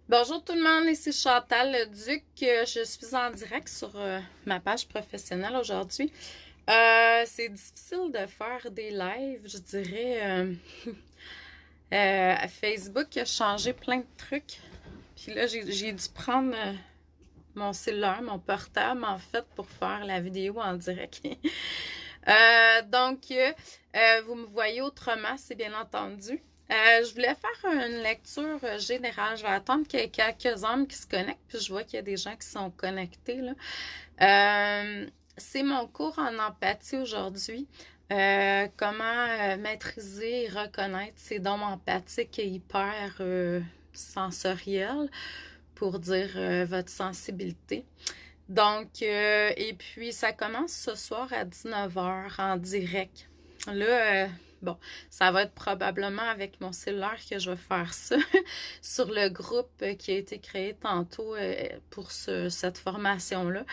Bonjour tout le monde, ici Chantal Duc. Je suis en direct sur ma page professionnelle aujourd'hui. C'est difficile de faire des lives, je dirais. Facebook a changé plein de trucs. Puis là, j'ai dû prendre mon cellulaire, mon portable, en fait, pour faire la vidéo en direct. Vous me voyez autrement, c'est bien entendu. Je voulais faire une lecture générale. Je vais attendre qu'il y ait quelques âmes qui se connectent, puis je vois qu'il y a des gens qui sont connectés, là. C'est mon cours en empathie aujourd'hui. Comment maîtriser et reconnaître ses dons empathiques et hyper sensoriels pour dire votre sensibilité. Donc, et puis ça commence ce soir à 19h en direct. Là, bon, ça va être probablement avec mon cellulaire que je vais faire ça sur le groupe qui a été créé tantôt pour cette formation-là.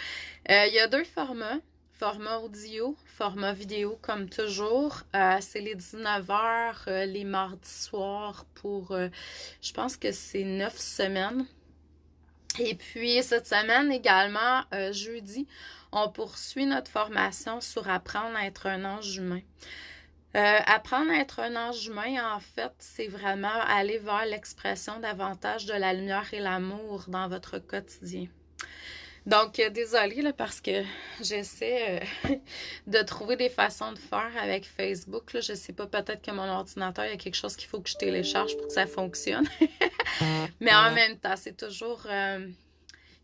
Il y a deux formats. Format audio, format vidéo comme toujours. C'est les 19h les mardis soirs pour, je pense que c'est 9 semaines. Et puis, cette semaine également, jeudi, on poursuit notre formation sur apprendre à être un ange humain. Apprendre à être un ange humain, en fait, c'est vraiment aller vers l'expression davantage de la lumière et l'amour dans votre quotidien. Donc, désolée là, parce que j'essaie de trouver des façons de faire avec Facebook. Là. Je sais pas, peut-être que mon ordinateur, il y a quelque chose qu'il faut que je télécharge pour que ça fonctionne. Mais en même temps, c'est toujours... il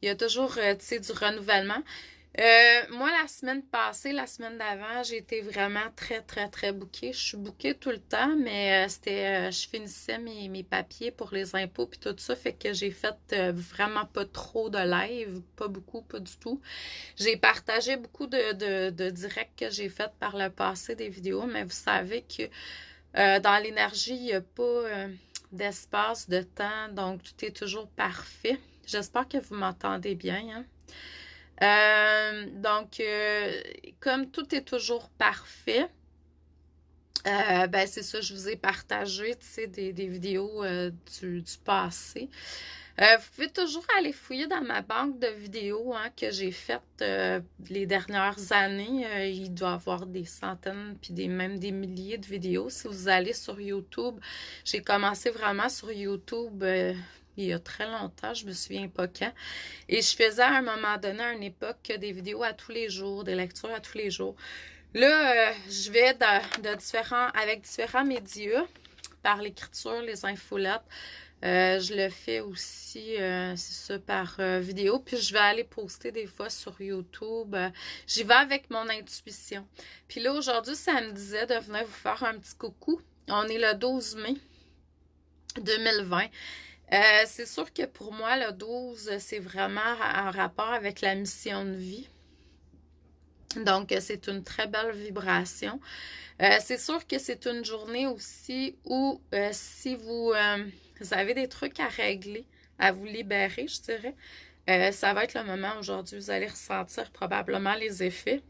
y a toujours, tu sais, du renouvellement. Moi, la semaine passée, la semaine d'avant, j'ai été vraiment très, très, très bookée. Je suis bookée tout le temps, mais je finissais mes papiers pour les impôts puis tout ça, fait que j'ai fait vraiment pas trop de live, pas beaucoup, pas du tout. J'ai partagé beaucoup de directs que j'ai fait par le passé, des vidéos, mais vous savez que dans l'énergie, il n'y a pas d'espace, de temps, donc tout est toujours parfait. J'espère que vous m'entendez bien, hein? Comme tout est toujours parfait, ben c'est ça, je vous ai partagé, tu sais, des vidéos du passé. Vous pouvez toujours aller fouiller dans ma banque de vidéos hein, que j'ai faites les dernières années. Il doit y avoir des centaines, puis même des milliers de vidéos. Si vous allez sur YouTube, j'ai commencé vraiment sur YouTube il y a très longtemps, je me souviens pas quand. Et je faisais à un moment donné, à une époque, des vidéos à tous les jours, des lectures à tous les jours. Là, je vais avec différents médias, par l'écriture, les infolettes. Je le fais aussi, c'est ça, par vidéo. Puis je vais aller poster des fois sur YouTube. J'y vais avec mon intuition. Puis là, aujourd'hui, ça me disait de venir vous faire un petit coucou. On est le 12 mai 2020. C'est sûr que pour moi, le 12, c'est vraiment en rapport avec la mission de vie. Donc, c'est une très belle vibration. C'est sûr que c'est une journée aussi où si vous avez des trucs à régler, à vous libérer, je dirais, ça va être le moment aujourd'hui. Vous allez ressentir probablement les effets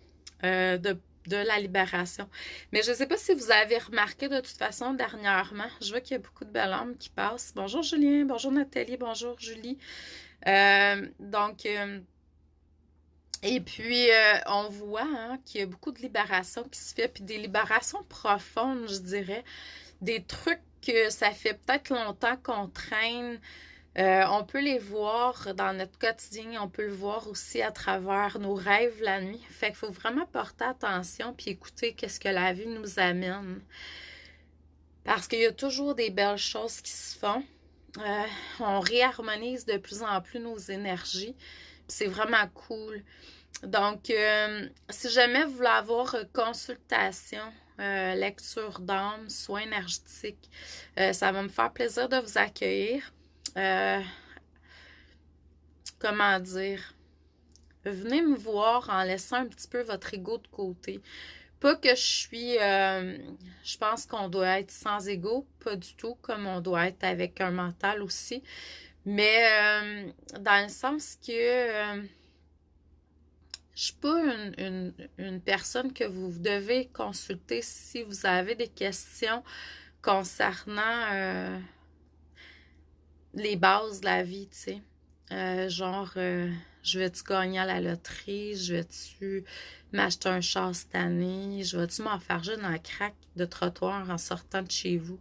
de la libération. Mais je ne sais pas si vous avez remarqué de toute façon dernièrement, je vois qu'il y a beaucoup de belles âmes qui passent. Bonjour Julien, bonjour Nathalie, bonjour Julie. Et puis, on voit hein, qu'il y a beaucoup de libération qui se fait, puis des libérations profondes, je dirais. Des trucs que ça fait peut-être longtemps qu'on traîne. On peut les voir dans notre quotidien, on peut le voir aussi à travers nos rêves la nuit. Fait qu'il faut vraiment porter attention puis écouter qu'est-ce que la vie nous amène. Parce qu'il y a toujours des belles choses qui se font. On réharmonise de plus en plus nos énergies. C'est vraiment cool. Donc, si jamais vous voulez avoir consultation, lecture d'âme, soins énergétiques, ça va me faire plaisir de vous accueillir. Comment dire? Venez me voir en laissant un petit peu votre ego de côté. Pas que je pense qu'on doit être sans ego, pas du tout, comme on doit être avec un mental aussi. Mais dans le sens que je suis pas une personne que vous devez consulter si vous avez des questions concernant les bases de la vie, tu sais. Genre, je vais-tu gagner à la loterie? Je vais-tu m'acheter un char cette année? Je vais-tu m'enfarger dans la craque de trottoir en sortant de chez vous?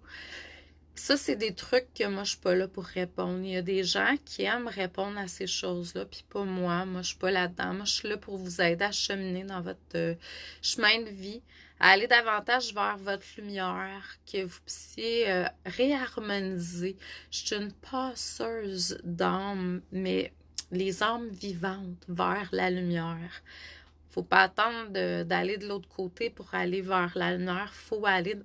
Ça, c'est des trucs que moi, je suis pas là pour répondre. Il y a des gens qui aiment répondre à ces choses-là, puis pas moi. Moi, je suis pas là-dedans. Moi, je suis là pour vous aider à cheminer dans votre chemin de vie, à aller davantage vers votre lumière, que vous puissiez réharmoniser. Je suis une passeuse d'âmes, mais les âmes vivantes vers la lumière. Faut pas attendre d'aller de l'autre côté pour aller vers la lumière. Faut aller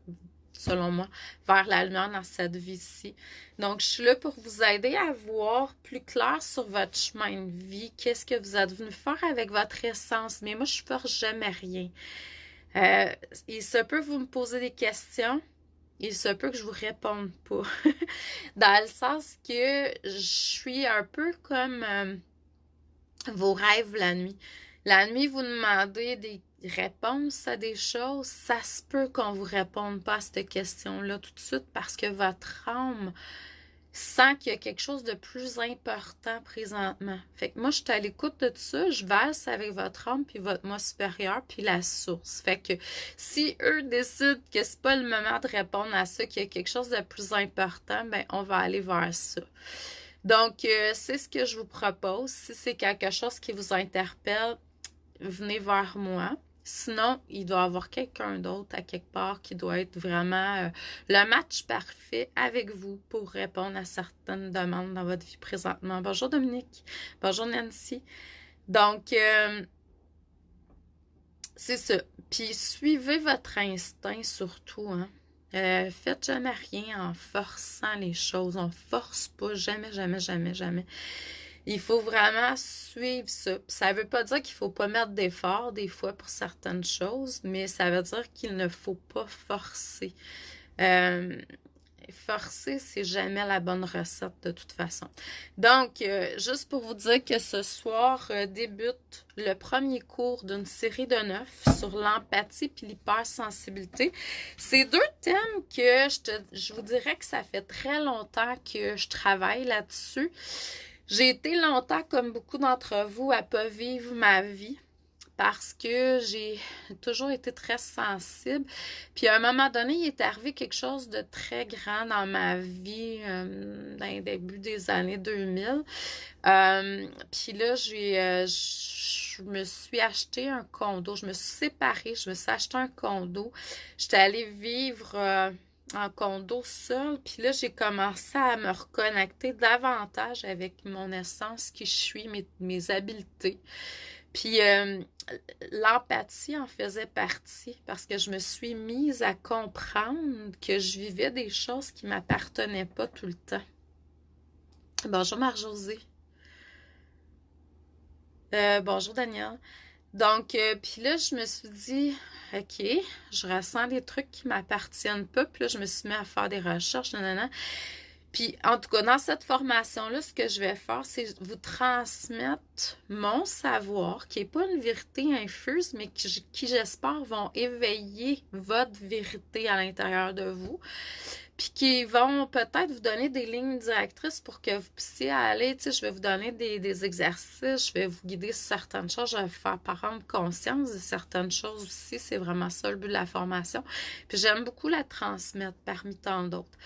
selon moi, vers la lumière dans cette vie-ci. Donc, je suis là pour vous aider à voir plus clair sur votre chemin de vie, qu'est-ce que vous êtes venu faire avec votre essence. Mais moi, je ne force jamais rien. Il se peut que vous me posez des questions, il se peut que je vous réponde pas. Dans le sens que je suis un peu comme vos rêves la nuit. La nuit, vous demandez des réponses à des choses, ça se peut qu'on vous réponde pas à cette question-là tout de suite parce que votre âme sent qu'il y a quelque chose de plus important présentement. Fait que moi, je suis à l'écoute de tout ça, je valse avec votre âme puis votre moi supérieur puis la source. Fait que si eux décident que c'est pas le moment de répondre à ça, qu'il y a quelque chose de plus important, ben on va aller vers ça. Donc, c'est ce que je vous propose. Si c'est quelque chose qui vous interpelle, venez vers moi. Sinon, il doit y avoir quelqu'un d'autre à quelque part qui doit être vraiment le match parfait avec vous pour répondre à certaines demandes dans votre vie présentement. Bonjour Dominique. Bonjour Nancy. Donc, c'est ça. Puis, suivez votre instinct surtout, hein. Faites jamais rien en forçant les choses. On force pas, jamais, jamais, jamais, jamais. Il faut vraiment suivre ça. Ça ne veut pas dire qu'il ne faut pas mettre d'efforts des fois pour certaines choses, mais ça veut dire qu'il ne faut pas forcer. Forcer, c'est jamais la bonne recette de toute façon. Donc, juste pour vous dire que ce soir débute le premier cours d'une série de 9 sur l'empathie puis l'hypersensibilité. C'est deux thèmes que je vous dirais que ça fait très longtemps que je travaille là-dessus. J'ai été longtemps, comme beaucoup d'entre vous, à pas vivre ma vie parce que j'ai toujours été très sensible. Puis à un moment donné, il est arrivé quelque chose de très grand dans ma vie dans le début des années 2000. Puis là, je me suis acheté un condo. Je me suis séparée. Je me suis acheté un condo. J'étais allée vivre en condo seule. Puis là, j'ai commencé à me reconnecter davantage avec mon essence, qui je suis, mes habiletés. Puis l'empathie en faisait partie parce que je me suis mise à comprendre que je vivais des choses qui ne m'appartenaient pas tout le temps. Bonjour Marc-Josée. Bonjour Daniel. Donc, puis là, je me suis dit, OK, je ressens des trucs qui ne m'appartiennent pas. Puis là, je me suis mis à faire des recherches, nanana. Puis, en tout cas, dans cette formation-là, ce que je vais faire, c'est vous transmettre mon savoir, qui n'est pas une vérité infuse, mais qui j'espère, vont éveiller votre vérité à l'intérieur de vous. Puis qui vont peut-être vous donner des lignes directrices pour que vous puissiez aller, tu sais, je vais vous donner des exercices, je vais vous guider sur certaines choses, je vais vous faire prendre conscience de certaines choses aussi, c'est vraiment ça le but de la formation. Puis j'aime beaucoup la transmettre parmi tant d'autres.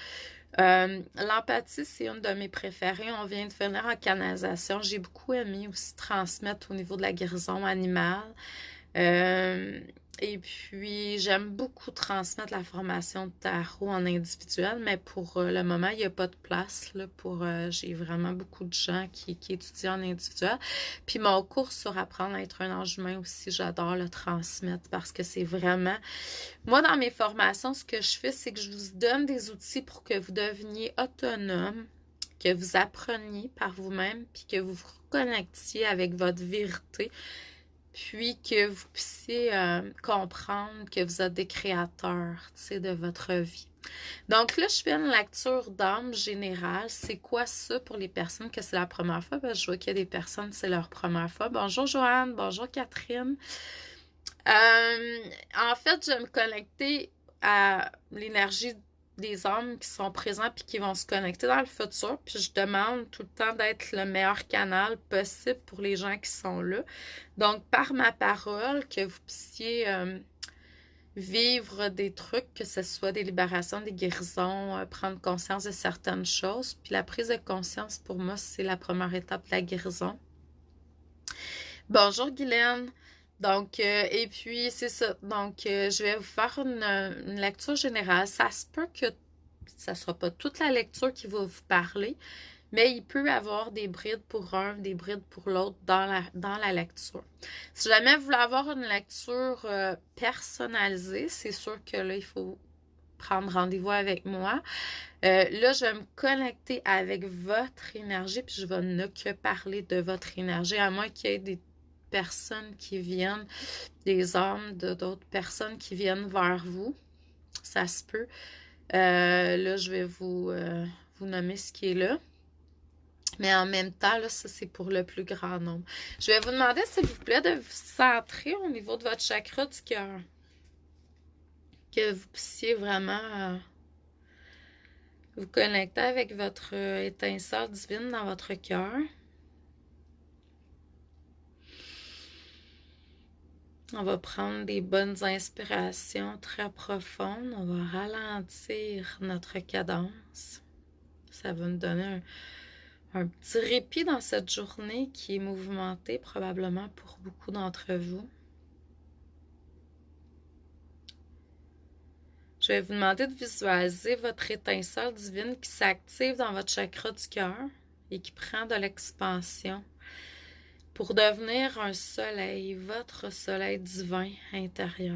L'empathie, c'est une de mes préférées. On vient de finir en canalisation. J'ai beaucoup aimé aussi transmettre au niveau de la guérison animale. Et puis, j'aime beaucoup transmettre la formation de tarot en individuel, mais pour le moment, il n'y a pas de place là, pour... j'ai vraiment beaucoup de gens qui étudient en individuel. Puis mon cours sur apprendre à être un ange humain aussi, j'adore le transmettre parce que c'est vraiment... Moi, dans mes formations, ce que je fais, c'est que je vous donne des outils pour que vous deveniez autonome, que vous appreniez par vous-même, puis que vous vous reconnectiez avec votre vérité, puis que vous puissiez comprendre que vous êtes des créateurs, tu sais, de votre vie. Donc là, je fais une lecture d'âme générale. C'est quoi ça pour les personnes que c'est la première fois? Parce que je vois qu'il y a des personnes, c'est leur première fois. Bonjour Joanne, bonjour Catherine. En fait, je vais me connecter à l'énergie des âmes qui sont présents puis qui vont se connecter dans le futur. Puis je demande tout le temps d'être le meilleur canal possible pour les gens qui sont là. Donc, par ma parole, que vous puissiez vivre des trucs, que ce soit des libérations, des guérisons, prendre conscience de certaines choses. Puis la prise de conscience, pour moi, c'est la première étape de la guérison. Bonjour Guylaine. Donc, et puis c'est ça. Donc, je vais vous faire une lecture générale. Ça se peut que ça ne sera pas toute la lecture qui va vous parler, mais il peut y avoir des brides pour un, des brides pour l'autre dans la lecture. Si jamais vous voulez avoir une lecture personnalisée, c'est sûr que là, il faut prendre rendez-vous avec moi. Là, je vais me connecter avec votre énergie, puis je vais ne que parler de votre énergie, à moins qu'il y ait des personnes qui viennent, des âmes d'autres personnes qui viennent vers vous. Ça se peut. Là, je vais vous nommer ce qui est là. Mais en même temps, là, ça, c'est pour le plus grand nombre. Je vais vous demander, s'il vous plaît, de vous centrer au niveau de votre chakra du cœur. Que vous puissiez vraiment vous connecter avec votre étincelle divine dans votre cœur. On va prendre des bonnes inspirations très profondes. On va ralentir notre cadence. Ça va nous donner un petit répit dans cette journée qui est mouvementée probablement pour beaucoup d'entre vous. Je vais vous demander de visualiser votre étincelle divine qui s'active dans votre chakra du cœur et qui prend de l'expansion pour devenir un soleil, votre soleil divin intérieur.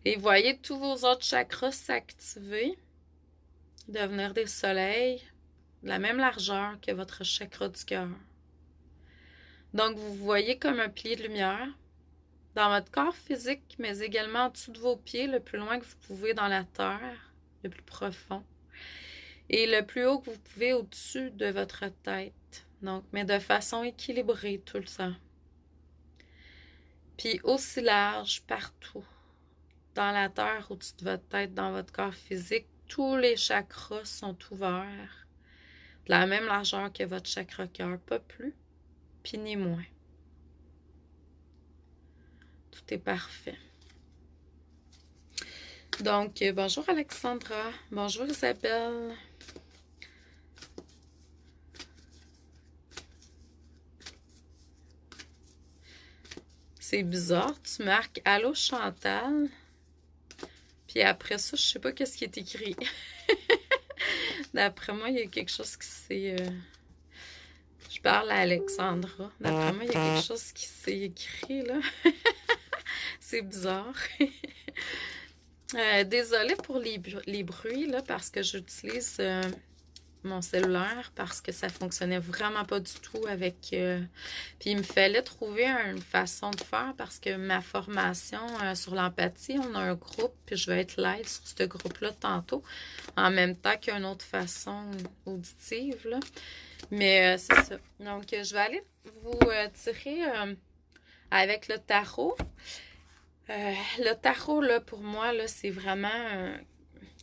Et voyez tous vos autres chakras s'activer, devenir des soleils de la même largeur que votre chakra du cœur. Donc, vous voyez comme un pilier de lumière dans votre corps physique, mais également en dessous de vos pieds, le plus loin que vous pouvez dans la terre, le plus profond, et le plus haut que vous pouvez au-dessus de votre tête. Donc, mais de façon équilibrée tout le temps. Puis aussi large partout, dans la terre, au-dessus de votre tête, dans votre corps physique, tous les chakras sont ouverts de la même largeur que votre chakra cœur, pas plus, puis ni moins. Tout est parfait. Donc, bonjour Alexandra, bonjour Isabelle. C'est bizarre, tu marques Allô Chantal, puis après ça, je sais pas qu'est-ce qui est écrit. D'après moi, il y a quelque chose qui s'est... Je parle à Alexandra. D'après moi, il y a quelque chose qui s'est écrit, là. C'est bizarre. Désolée pour les bruits, là, parce que j'utilise mon cellulaire, parce que ça fonctionnait vraiment pas du tout avec... Puis il me fallait trouver une façon de faire, parce que ma formation sur l'empathie, on a un groupe, puis je vais être live sur ce groupe-là tantôt, en même temps qu'une autre façon auditive, là. Mais c'est ça. Donc, je vais aller vous tirer avec le tarot. Le tarot, là, pour moi, là, c'est vraiment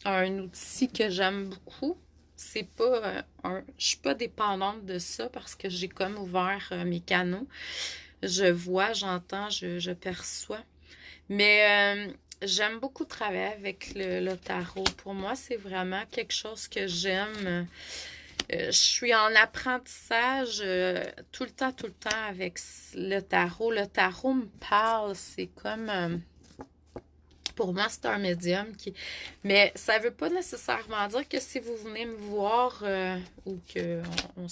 un outil que j'aime beaucoup. C'est pas je suis pas dépendante de ça parce que j'ai comme ouvert mes canaux. Je vois, j'entends, je perçois. Mais j'aime beaucoup travailler avec le tarot. Pour moi, c'est vraiment quelque chose que j'aime. Je suis en apprentissage tout le temps avec le tarot. Le tarot me parle, c'est comme... pour moi, c'est un médium qui... Mais ça ne veut pas nécessairement dire que si vous venez me voir ou que on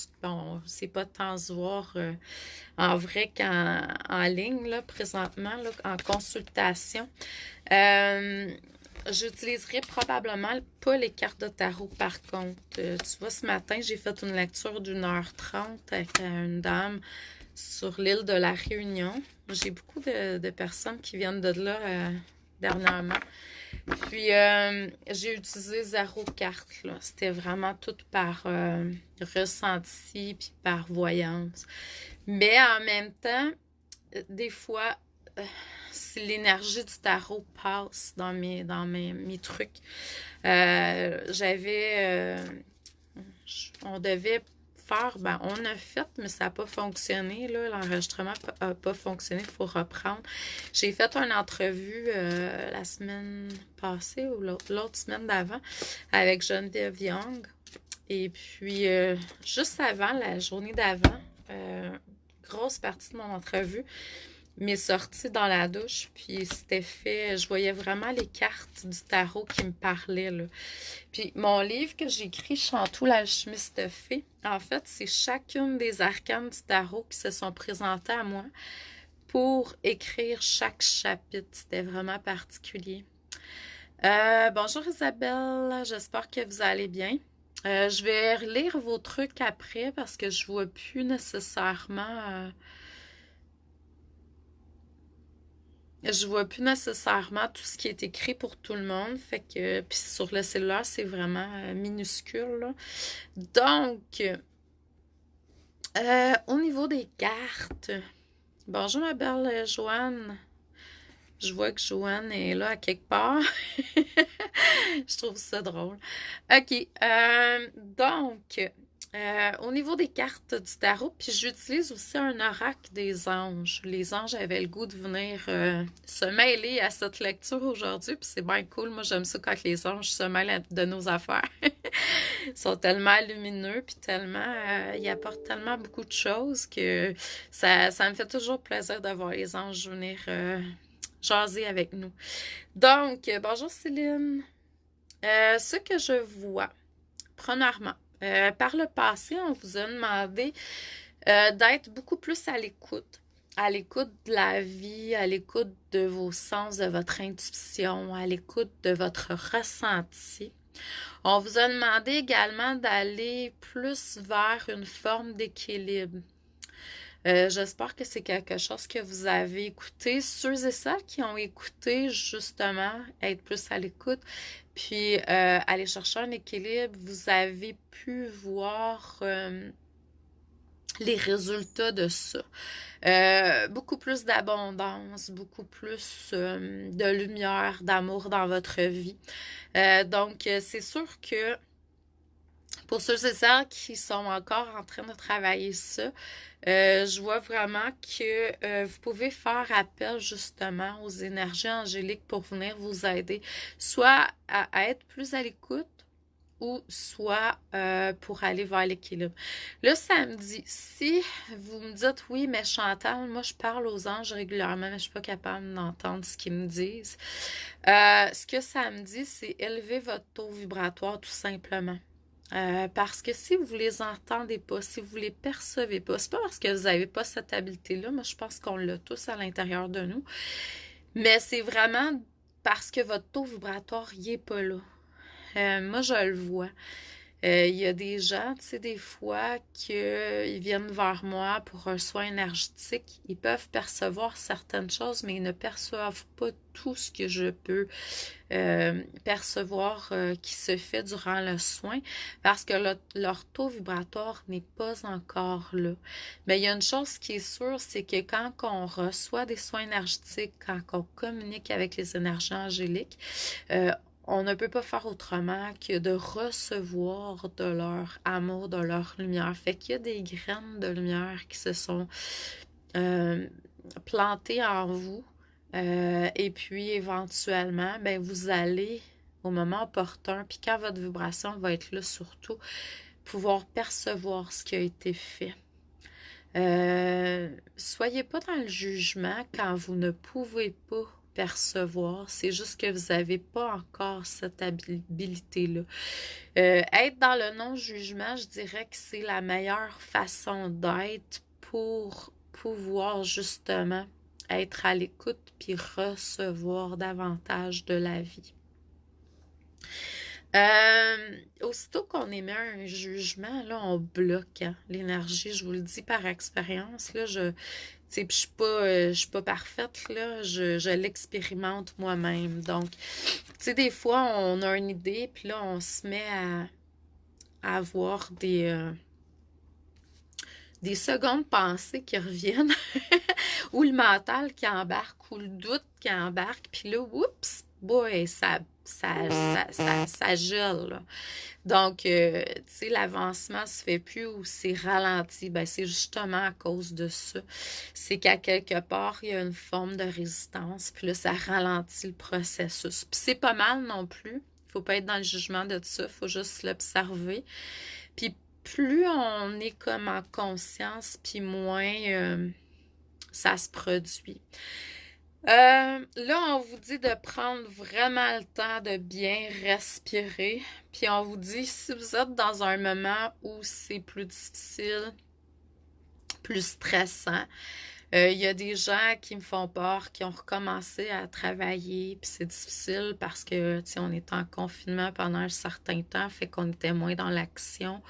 sait pas tant se voir en vrai qu'en ligne, là, présentement, là, en consultation. J'utiliserai probablement pas les cartes de tarot par contre. Tu vois, ce matin, j'ai fait une lecture d'1h30 avec une dame sur l'île de la Réunion. J'ai beaucoup de personnes qui viennent de là dernièrement. Puis, j'ai utilisé 0 carte, là. C'était vraiment tout par ressenti puis par voyance. Mais en même temps, des fois, euh, si l'énergie du tarot passe dans mes trucs, on devait faire, ben, on a fait, mais ça n'a pas fonctionné, là, l'enregistrement n'a pas fonctionné, il faut reprendre. J'ai fait une entrevue la semaine passée ou l'autre semaine d'avant avec Geneviève Young. Et puis, juste avant, la journée d'avant, grosse partie de mon entrevue, m'est sortie dans la douche, puis c'était fait, je voyais vraiment les cartes du tarot qui me parlaient, là. Puis mon livre que j'ai écrit, Chantou l'alchimiste fée, en fait, c'est chacune des arcanes du tarot qui se sont présentées à moi pour écrire chaque chapitre. C'était vraiment particulier. Bonjour Isabelle, j'espère que vous allez bien. Je vais relire vos trucs après parce que je vois plus nécessairement... je vois plus nécessairement tout ce qui est écrit pour tout le monde. Fait que, puis sur le cellulaire, c'est vraiment minuscule, là. Donc, au niveau des cartes, bonjour ma belle Joanne. Je vois que Joanne est là à quelque part. Je trouve ça drôle. OK. Donc, au niveau des cartes du tarot, puis j'utilise aussi un oracle des anges. Les anges avaient le goût de venir se mêler à cette lecture aujourd'hui, puis c'est bien cool. Moi, j'aime ça quand les anges se mêlent de nos affaires. Ils sont tellement lumineux, puis tellement, ils apportent tellement beaucoup de choses que ça me fait toujours plaisir de voir les anges venir jaser avec nous. Donc, bonjour Céline. Ce que je vois, premièrement, par le passé, on vous a demandé d'être beaucoup plus à l'écoute de la vie, à l'écoute de vos sens, de votre intuition, à l'écoute de votre ressenti. On vous a demandé également d'aller plus vers une forme d'équilibre. J'espère que c'est quelque chose que vous avez écouté. Ceux et celles qui ont écouté, justement, être plus à l'écoute, puis aller chercher un équilibre, vous avez pu voir les résultats de ça. Beaucoup plus d'abondance, beaucoup plus de lumière, d'amour dans votre vie. Donc, c'est sûr que pour ceux et celles qui sont encore en train de travailler ça, je vois vraiment que vous pouvez faire appel justement aux énergies angéliques pour venir vous aider, soit à être plus à l'écoute ou soit pour aller vers l'équilibre. Le samedi, si vous me dites oui, mais Chantal, moi je parle aux anges régulièrement, mais je ne suis pas capable d'entendre ce qu'ils me disent. Ce que ça me dit, c'est élever votre taux vibratoire tout simplement. Parce que si vous les entendez pas, si vous les percevez pas, c'est pas parce que vous n'avez pas cette habileté-là, moi je pense qu'on l'a tous à l'intérieur de nous, mais c'est vraiment parce que votre taux vibratoire, il est pas là. Moi, je le vois. Il y a des gens, tu sais, des fois, qu'ils viennent vers moi pour un soin énergétique. Ils peuvent percevoir certaines choses, mais ils ne perçoivent pas tout ce que je peux percevoir qui se fait durant le soin parce que leur taux vibratoire n'est pas encore là. Mais il y a une chose qui est sûre, c'est que quand on reçoit des soins énergétiques, quand on communique avec les énergies angéliques, on ne peut pas faire autrement que de recevoir de leur amour, de leur lumière. Fait qu'il y a des graines de lumière qui se sont plantées en vous. Et puis, éventuellement, ben, vous allez, au moment opportun, puis quand votre vibration va être là surtout, pouvoir percevoir ce qui a été fait. Soyez pas dans le jugement quand vous ne pouvez pas percevoir. C'est juste que vous n'avez pas encore cette habilité-là. Être dans le non-jugement, je dirais que c'est la meilleure façon d'être pour pouvoir justement être à l'écoute puis recevoir davantage de la vie. Aussitôt qu'on émet un jugement, là, on bloque hein, l'énergie. Je vous le dis par expérience, là, tu sais, puis je suis pas parfaite, là, je l'expérimente moi-même. Donc, tu sais, des fois, on a une idée, puis là, on se met à avoir des secondes pensées qui reviennent, ou le mental qui embarque, ou le doute qui embarque, puis là, oups, boy, ça gèle, là. Donc, tu sais, l'avancement se fait plus ou c'est ralenti. Ben, c'est justement à cause de ça. C'est qu'à quelque part, il y a une forme de résistance, puis là, ça ralentit le processus. Puis c'est pas mal non plus. Faut pas être dans le jugement de ça, faut juste l'observer. Puis plus on est comme en conscience, puis moins ça se produit. Là, on vous dit de prendre vraiment le temps de bien respirer. Puis on vous dit, si vous êtes dans un moment où c'est plus difficile, plus stressant, il y a des gens qui me font peur, qui ont recommencé à travailler, puis c'est difficile parce que, tu sais, on était en confinement pendant un certain temps, fait qu'on était moins dans l'action.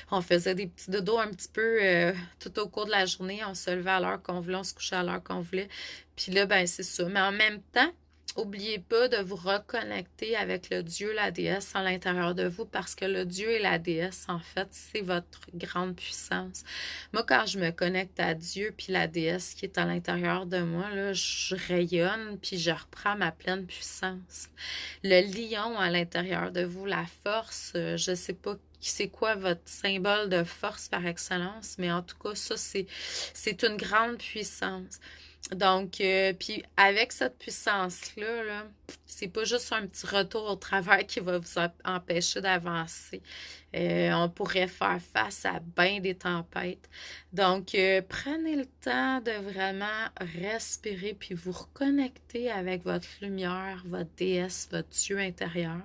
On faisait des petits dodos un petit peu tout au cours de la journée, on se levait à l'heure qu'on voulait, on se couchait à l'heure qu'on voulait. Puis là, ben c'est ça. Mais en même temps, n'oubliez pas de vous reconnecter avec le Dieu, la déesse à l'intérieur de vous parce que le Dieu et la déesse, en fait, c'est votre grande puissance. Moi, quand je me connecte à Dieu puis la déesse qui est à l'intérieur de moi, là, je rayonne puis je reprends ma pleine puissance. Le lion à l'intérieur de vous, la force, je sais pas c'est quoi votre symbole de force par excellence, mais en tout cas, ça, c'est une grande puissance. Donc, puis avec cette puissance-là, là, c'est pas juste un petit retour au travail qui va vous empêcher d'avancer. On pourrait faire face à bien des tempêtes. Donc, prenez le temps de vraiment respirer puis vous reconnecter avec votre lumière, votre déesse, votre Dieu intérieur.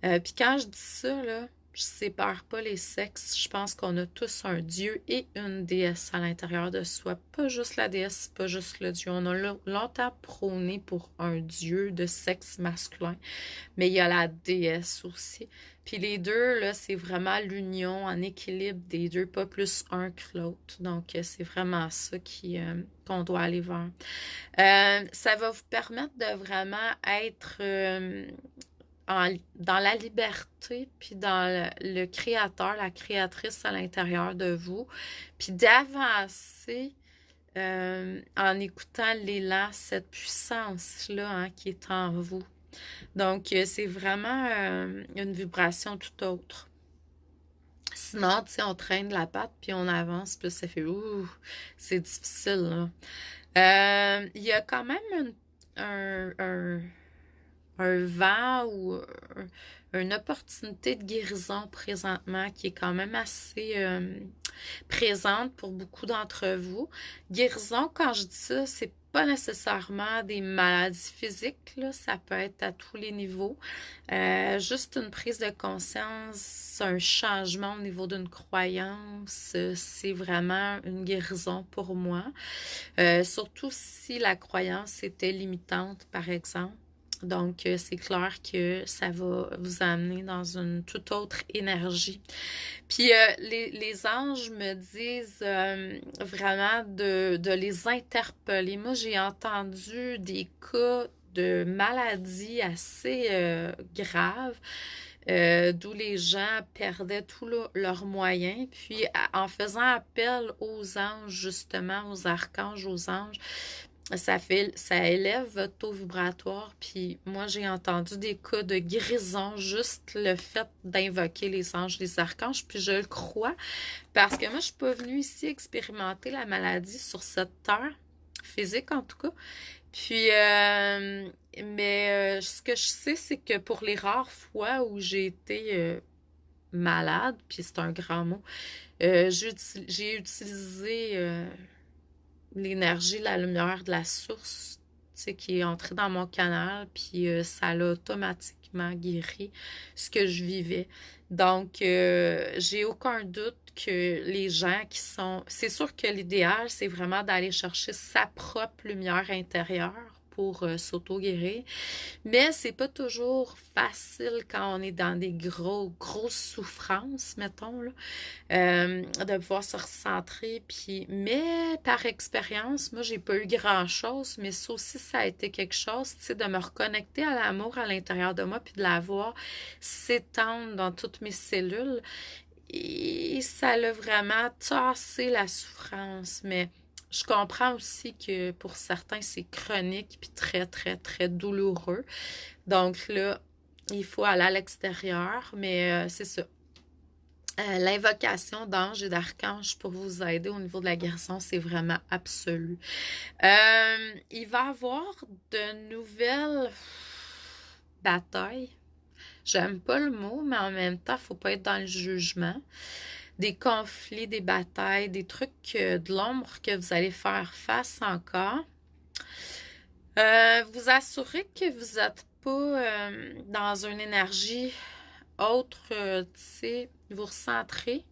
Puis quand je dis ça, là, je sépare pas les sexes. Je pense qu'on a tous un dieu et une déesse à l'intérieur de soi. Pas juste la déesse, pas juste le dieu. On a longtemps prôné pour un dieu de sexe masculin, mais il y a la déesse aussi. Puis les deux, là, c'est vraiment l'union en équilibre des deux, pas plus un que l'autre. Donc, c'est vraiment ça qu'on doit aller vers. Ça va vous permettre de vraiment être dans la liberté, puis dans le créateur, la créatrice à l'intérieur de vous, puis d'avancer en écoutant l'élan, cette puissance-là hein, qui est en vous. Donc, c'est vraiment une vibration tout autre. Sinon, tu sais, on traîne la patte, puis on avance, puis ça fait « Ouh, c'est difficile, là. » Il y a quand même un vent ou une opportunité de guérison présentement qui est quand même assez présente pour beaucoup d'entre vous. Guérison, quand je dis ça, c'est pas nécessairement des maladies physiques, là, ça peut être à tous les niveaux. Juste une prise de conscience, un changement au niveau d'une croyance, c'est vraiment une guérison pour moi. Surtout si la croyance était limitante, par exemple. Donc, c'est clair que ça va vous amener dans une toute autre énergie. Puis, les anges me disent vraiment de les interpeller. Moi, j'ai entendu des cas de maladies assez graves. D'où les gens perdaient tous leurs moyens. Puis, en faisant appel aux anges, justement, aux archanges, aux anges, ça élève votre taux vibratoire. Puis moi, j'ai entendu des cas de guérison, juste le fait d'invoquer les anges, les archanges. Puis je le crois parce que moi, je suis pas venue ici expérimenter la maladie sur cette terre, physique en tout cas. Puis, mais ce que je sais, c'est que pour les rares fois où j'ai été malade, puis c'est un grand mot, j'ai utilisé l'énergie, la lumière de la source, tu sais, qui est entrée dans mon canal, puis ça l'a automatiquement guéri ce que je vivais. Donc, j'ai aucun doute que les gens qui sont... C'est sûr que l'idéal, c'est vraiment d'aller chercher sa propre lumière intérieure pour s'auto-guérir. Mais c'est pas toujours facile quand on est dans des grosses souffrances, mettons, là, de pouvoir se recentrer. Puis, mais par expérience, moi, j'ai pas eu grand-chose, mais ça aussi, ça a été quelque chose, tu sais, de me reconnecter à l'amour à l'intérieur de moi, puis de la voir s'étendre dans toutes mes cellules. Et ça l'a vraiment tassé la souffrance. Mais je comprends aussi que pour certains, c'est chronique puis très, très, très douloureux. Donc là, il faut aller à l'extérieur. Mais c'est ça. L'invocation d'anges et d'archanges pour vous aider au niveau de la guérison, c'est vraiment absolu. Il va y avoir de nouvelles batailles. J'aime pas le mot, mais en même temps, faut pas être dans le jugement. Des conflits, des batailles, des trucs de l'ombre que vous allez faire face encore. Vous assurez que vous n'êtes pas dans une énergie autre, tu sais, vous recentrer.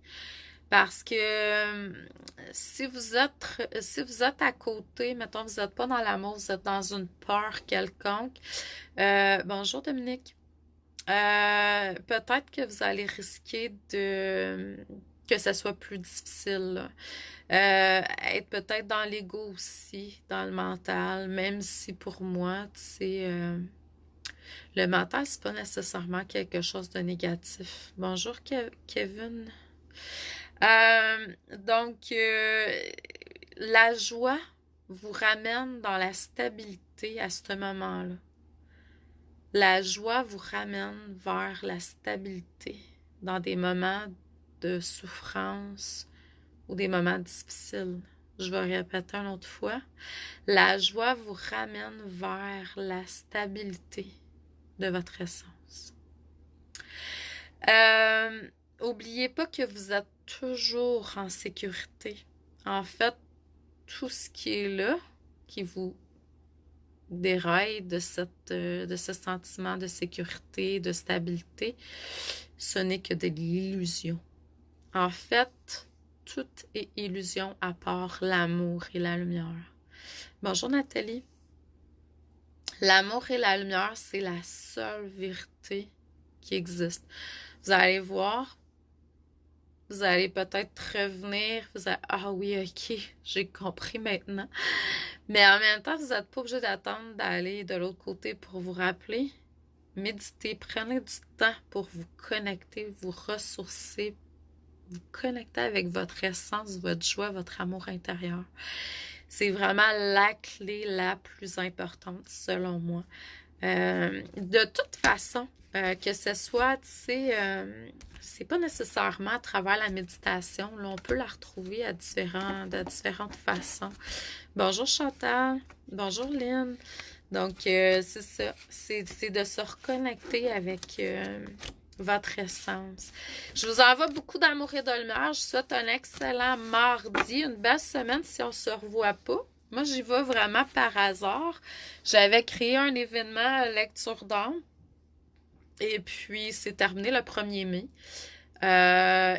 Parce que si vous êtes à côté, mettons, vous n'êtes pas dans l'amour, vous êtes dans une peur quelconque. Bonjour Dominique. Peut-être que vous allez risquer que ça soit plus difficile. Être peut-être dans l'ego aussi, dans le mental, même si pour moi, tu sais, le mental, c'est pas nécessairement quelque chose de négatif. Bonjour Kevin. Donc, la joie vous ramène dans la stabilité à ce moment-là. La joie vous ramène vers la stabilité dans des moments de souffrance ou des moments difficiles. Je vais répéter une autre fois. La joie vous ramène vers la stabilité de votre essence. Oubliez pas que vous êtes toujours en sécurité. En fait, tout ce qui est là, qui vous déraille de ce sentiment de sécurité, de stabilité, ce n'est que de l'illusion. En fait, tout est illusion à part l'amour et la lumière. Bonjour Nathalie. L'amour et la lumière, c'est la seule vérité qui existe. Vous allez voir, vous allez peut-être revenir, vous allez, ah oui, ok, j'ai compris maintenant. Mais en même temps, vous n'êtes pas obligé d'attendre d'aller de l'autre côté pour vous rappeler. Méditez, prenez du temps pour vous connecter, vous ressourcer, vous connecter avec votre essence, votre joie, votre amour intérieur. C'est vraiment la clé la plus importante, selon moi. De toute façon, que ce soit, tu sais, c'est pas nécessairement à travers la méditation. Là, on peut la retrouver de différentes façons. Bonjour Chantal. Bonjour Lynn. Donc, c'est ça. C'est de se reconnecter avec votre essence. Je vous envoie beaucoup d'amour et de lumière. Je vous souhaite un excellent mardi, une belle semaine si on ne se revoit pas. Moi, j'y vais vraiment par hasard. J'avais créé un événement lecture d'âme. Et puis, c'est terminé le 1er mai.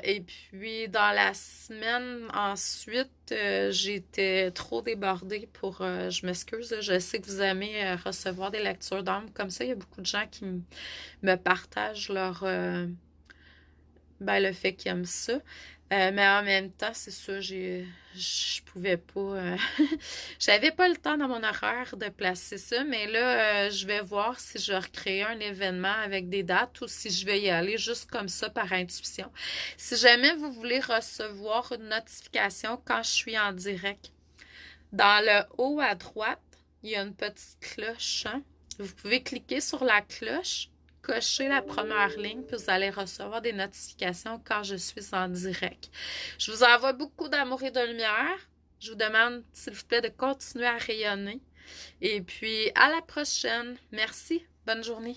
Et puis, dans la semaine ensuite, j'étais trop débordée pour... je m'excuse, je sais que vous aimez recevoir des lectures d'âme. Comme ça, il y a beaucoup de gens qui me partagent le fait qu'ils aiment ça. Mais en même temps, c'est ça, je pouvais pas... j'avais pas le temps dans mon horaire de placer ça, mais là, je vais voir si je vais recréer un événement avec des dates ou si je vais y aller juste comme ça par intuition. Si jamais vous voulez recevoir une notification quand je suis en direct, dans le haut à droite, il y a une petite cloche. Hein? Vous pouvez cliquer sur la cloche, cocher la première ligne, puis vous allez recevoir des notifications quand je suis en direct. Je vous envoie beaucoup d'amour et de lumière. Je vous demande, s'il vous plaît, de continuer à rayonner. Et puis, à la prochaine. Merci. Bonne journée.